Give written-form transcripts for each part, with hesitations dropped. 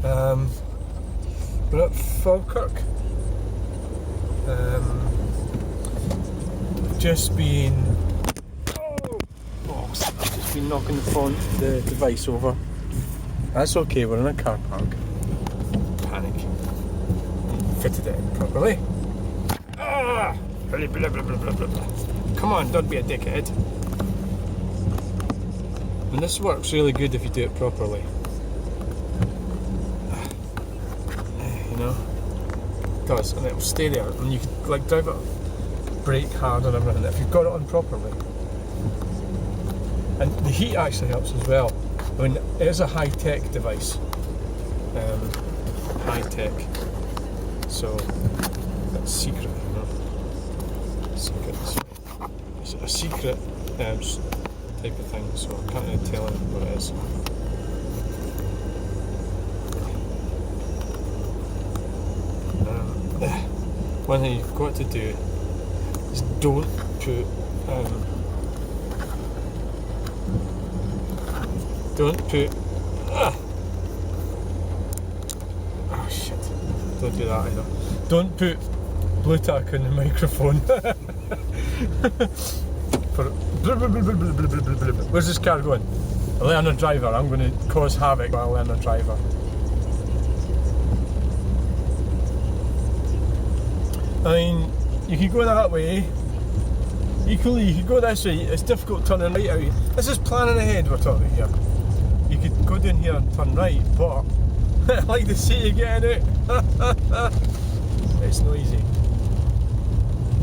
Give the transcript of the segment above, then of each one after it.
We're at Falkirk. Just been knocking the device over. That's okay, we're in a car park. Panic. Fitted it in properly. Ah! Blah, blah, blah, blah, blah, blah. Come on, don't be a dickhead. And this works really good if you do it properly. You know? It does, and it will stay there. And you can like drive it, brake hard and everything if you've got it on properly. And the heat actually helps as well. I mean, it is a high-tech device. High-tech. So, that's secret, you know. Secret. It's a secret type of thing, so I can't really tell him what it is. One thing you've got to do is don't put oh shit, don't do that either. Don't put blue tack in the microphone. Where's this car going? A learner driver. I'm going to cause havoc by a learner driver. I mean, you could go that way. Equally, you could go this way. It's difficult turning right out. This is planning ahead we're talking here. You could go down here and turn right, but I like to see you getting out. It's not easy.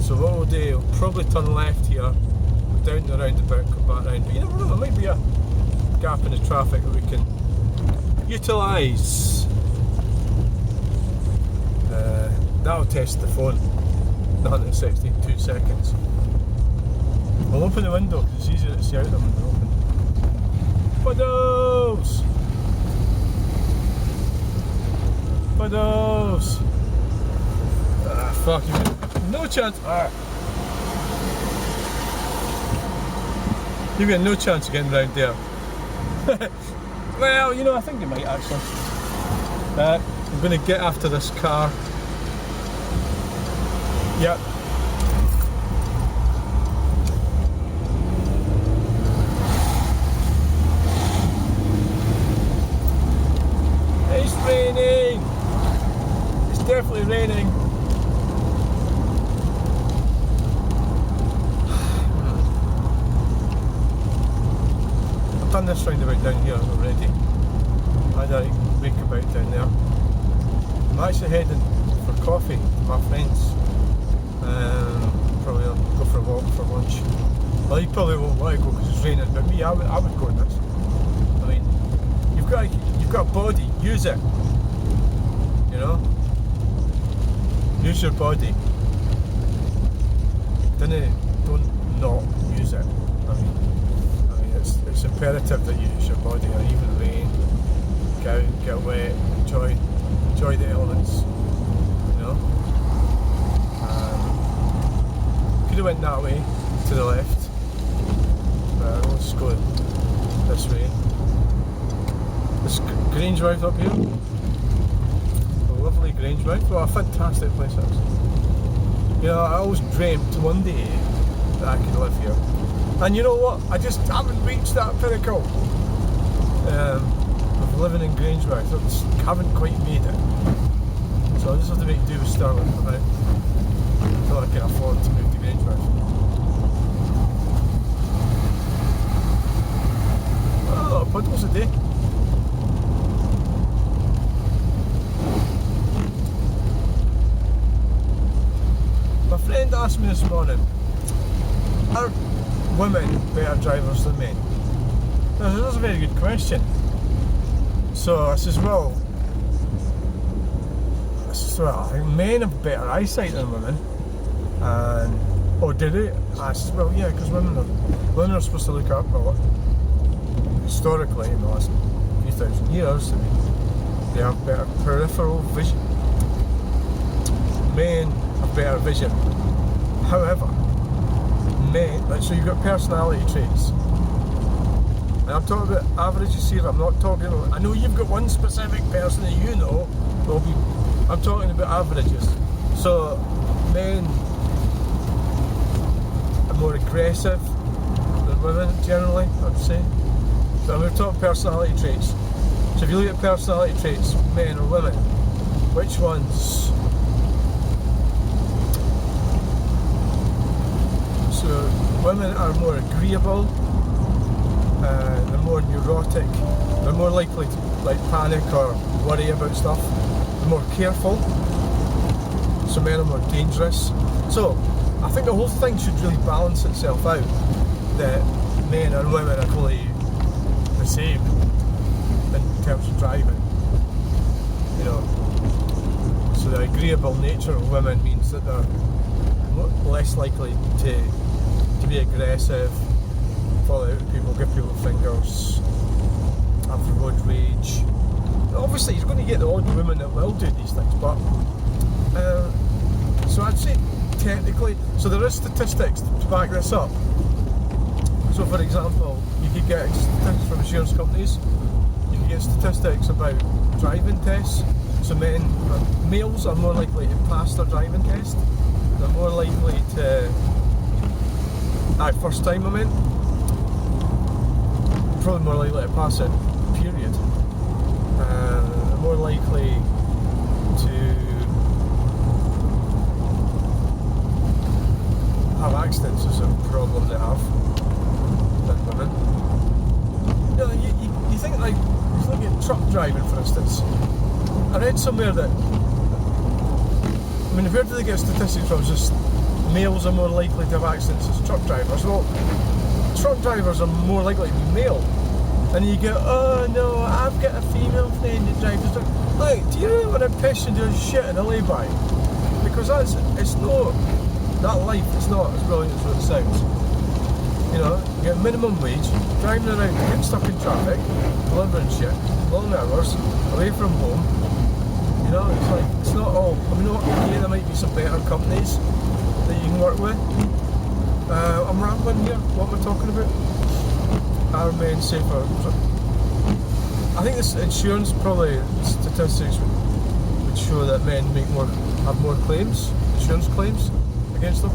So what we'll do, we'll probably turn left here, go down the roundabout, come back round. But you never know, there might be a gap in the traffic that we can utilise. That'll test the phone, the 162 seconds. I'll open the window because it's easier to see out them when they're open. Puddles! Puddles! Fuck you. No chance. You've got no chance of getting round there. Well, you know, I think you might actually. I'm going to get after this car. Yep. It's raining. It's definitely raining. I've done this roundabout down here already. I had a wake about down there. I'm actually heading for coffee to my friends. Probably I'll go for a walk for lunch. Well, you probably won't want to go because it's raining, but me, I would go on this. I mean, you've got a body, use it. You know, use your body. Don't not use it. I mean, it's imperative that you use your body, or even rain, get out, get wet, enjoy the elements. You know. Could have went that way to the left, but I'll just go this way. This Grangemouth up here, a lovely Grangemouth. What a fantastic place it is. You know, I always dreamt one day that I could live here, and you know what? I just haven't reached that pinnacle of living in Grangemouth. I just haven't quite made it, so I just have to make do with Stirling for now until I can afford to move to Grangemouth. Oh, a lot of puddles a day. My friend asked me this morning, are women better drivers than men? Now, that's a very good question. So I says, well, I think men have better eyesight than women. And, oh, did it? I says, well, yeah, because women are supposed to look up a lot. Historically, in the last few thousand years, I mean, they have better peripheral vision. Men have better vision. However, men, like, so you've got personality traits, And I'm talking about averages here. I'm not talking about, I know you've got one specific person that you know, I'm talking about averages. So men are more aggressive than women generally, I'd say. So we're talking personality traits. So if you look at personality traits, men or women, which ones? So women are more agreeable, they're more neurotic, they're more likely to like panic or worry about stuff, they're more careful, so men are more dangerous. So I think the whole thing should really balance itself out, that men and women are fully the same in terms of driving, you know. So the agreeable nature of women means that they're less likely to be aggressive, fall out with people, give people fingers, have road rage. Obviously you're going to get the odd woman that will do these things, but so I'd say technically, so there is statistics to back this up. So for example, you could get statistics from insurance companies, you could get statistics about driving tests. So males are more likely to pass their driving test, they're more likely to, first time I meant, probably more likely to pass it, period. They're more likely to have accidents is a problem they have than women. You know, you think like, if you look at truck driving for instance, I read somewhere that, I mean, where do they get statistics from? Just males are more likely to have accidents as truck drivers. Well, truck drivers are more likely to be male. And you go, oh no, I've got a female friend that drives a truck. Like, do you really want to piss and do shit in a lay-by? Because it's not, that life is not as brilliant as what it sounds. You know, you get minimum wage, driving around, getting stuck in traffic, delivering shit, long hours, away from home. You know, it's like, it's not all, I mean, okay, there might be some better companies that you can work with. I'm rambling here, what am I talking about? Are men safer? I think this insurance, probably statistics would show that men have more claims, insurance claims against them.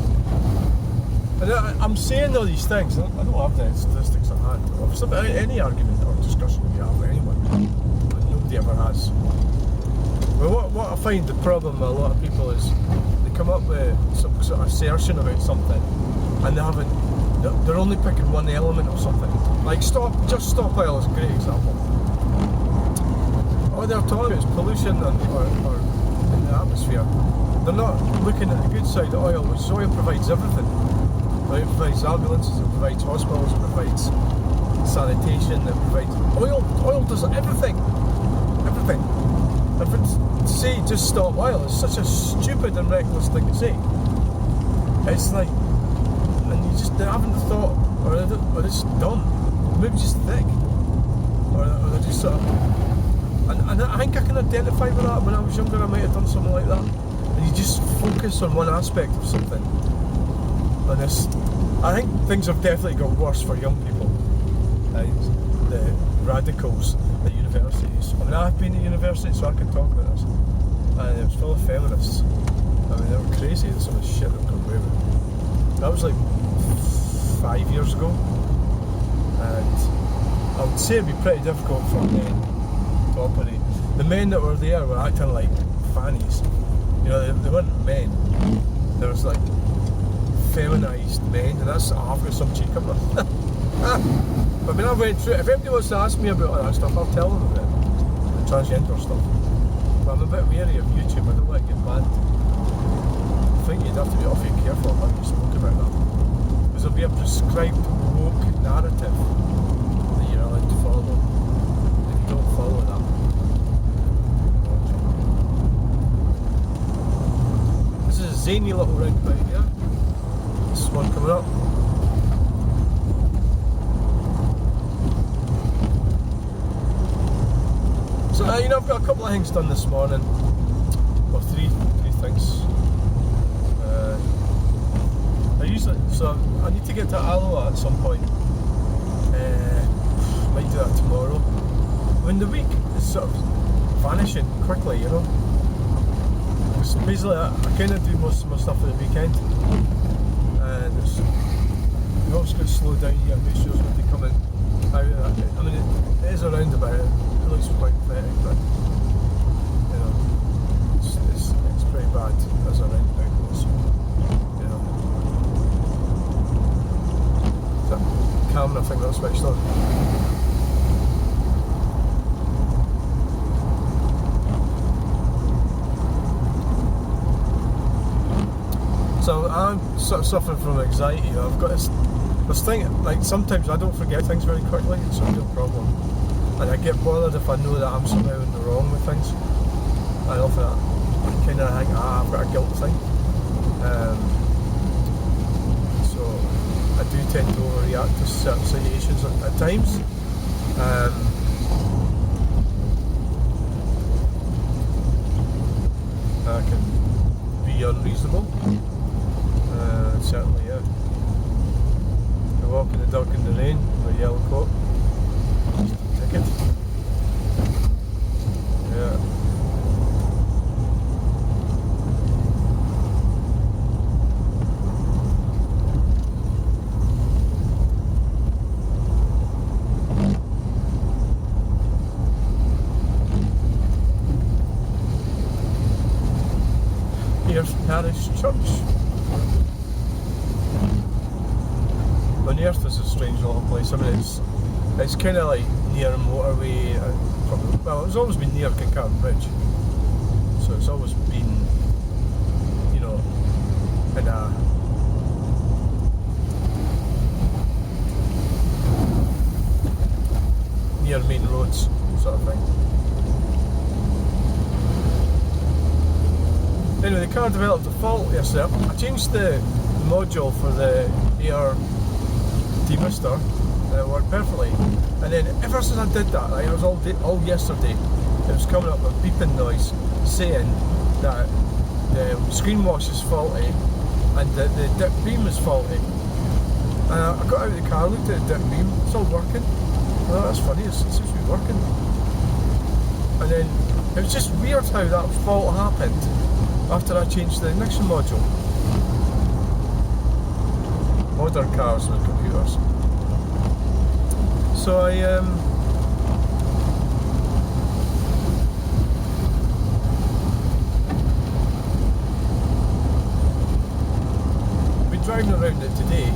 And I'm saying all these things, I don't have the statistics on hand. Obviously, any argument or discussion you have with anyone, nobody ever has. But what I find the problem with a lot of people is they come up with some sort of assertion about something and they're only picking one element of something. Like just stop oil is a great example. All they're talking about is pollution or in the atmosphere. They're not looking at the good side of oil, which is oil provides everything. It provides ambulances, it provides hospitals, it provides sanitation, it provides oil does everything. Everything. And to say just stop oil is such a stupid and reckless thing to say. It's like, and they haven't thought, or they're just dumb, maybe just thick, or they're just sort of, and I think I can identify with that. When I was younger I might have done something like that, and you just focus on one aspect of something. And I think things have definitely got worse for young people, the radicals at universities. I mean, I've been at university, so I can talk about this, and it was full of feminists. I mean, they were crazy at some of the shit that got away with. That was like 5 years ago, and I would say it'd be pretty difficult for men to operate. The men that were there were acting like fannies. You know, they weren't men. There was like feminised men, and that's, I've got some cheek on them. I mean, I went through it. If anybody wants to ask me about all that stuff, I'll tell them about it, the transgender stuff. But I'm a bit wary of YouTube, I don't want to get banned. I think you'd have to be awfully careful how you spoke about that. Because there'll be a prescribed woke narrative that you're allowed to follow. If you don't follow that, this is a zany little roundabout here. This is one coming up. So you know, I've got a couple of things done this morning, or three things. I need to get to Alloa at some point. might do that tomorrow. I mean, the week is sort of vanishing quickly, you know. Because basically, I kind of do most of my stuff at the weekend, and you always got to slow down here and make sure when they come in out of that. I mean, it is a roundabout. It looks quite pathetic, but you know, it's pretty bad as a roundabout goes. You know, that camera thing that's switched on. So I'm sort of suffering from anxiety. I've got this thing, like sometimes I don't forget things very quickly. It's a real problem, and I get bothered if I know that I'm somehow in the wrong with things. I often kind of think, I've got a guilt thing. So I do tend to overreact to certain situations at times. I can be unreasonable. Certainly, yeah. You're walking the dog in the rain with a yellow coat. Just a ticket. Yeah. Airth Parish Church. Airth is a strange little place. I mean, it's kind of like near a motorway. Well, it's always been near Falkirk Bridge, so it's always been, you know, in a near main roads sort of thing. Anyway, the car developed a fault yesterday. I changed the module for the air demister, and it worked perfectly. And then ever since I did that, like, I was all yesterday, it was coming up with a beeping noise saying that the screen wash is faulty and that the dip beam is faulty. And I got out of the car, looked at the dip beam, it's all working. Oh, that's funny, it seems to be working. And then it was just weird how that fault happened after I changed the ignition module. Modern cars with computers. So I been driving around it today,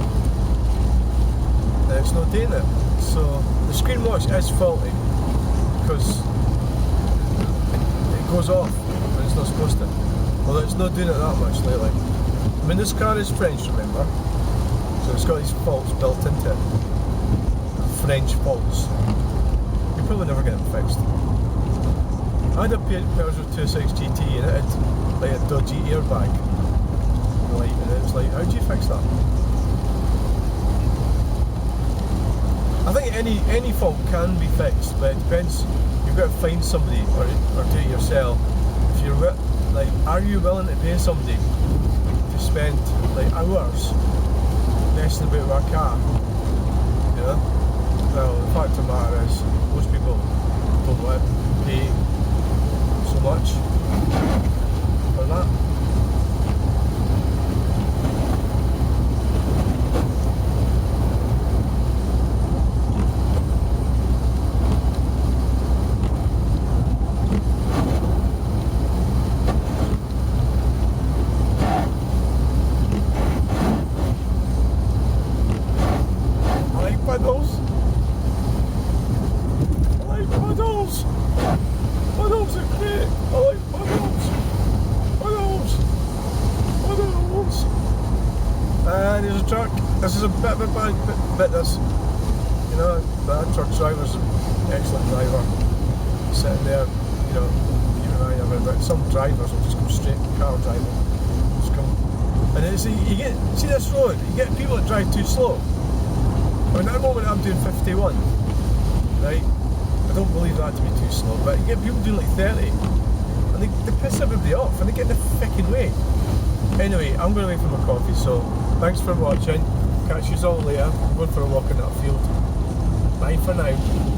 and it's not doing it. So the screen wash is faulty because it goes off when it's not supposed to. Although it's not doing it that much lately. I mean, this car is French, remember? So it's got these faults built into it. French faults. You're probably never get them fixed. I had a Peugeot 206 GT and it had like a dodgy airbag. Like, and it was like, how do you fix that? I think any fault can be fixed, but it depends. You've got to find somebody or do it yourself. If you're like, are you willing to pay somebody to spend like hours messing about with a car? You know? Well, the fact of the matter is, most people don't want to pay so much for that. This is a bit of a bad bit this, you know, that truck driver's an excellent driver, sitting there, you know, keeping an eye on it, but some drivers will just go straight, car driving, just come, and then see this road, you get people that drive too slow. I mean, at the moment I'm doing 51, right, I don't believe that to be too slow, but you get people doing like 30, and they piss everybody off, and they get in the fucking way. Anyway, I'm going away for my coffee, so thanks for watching. Catch you all later. I'm going for a walk in that field. Bye for now.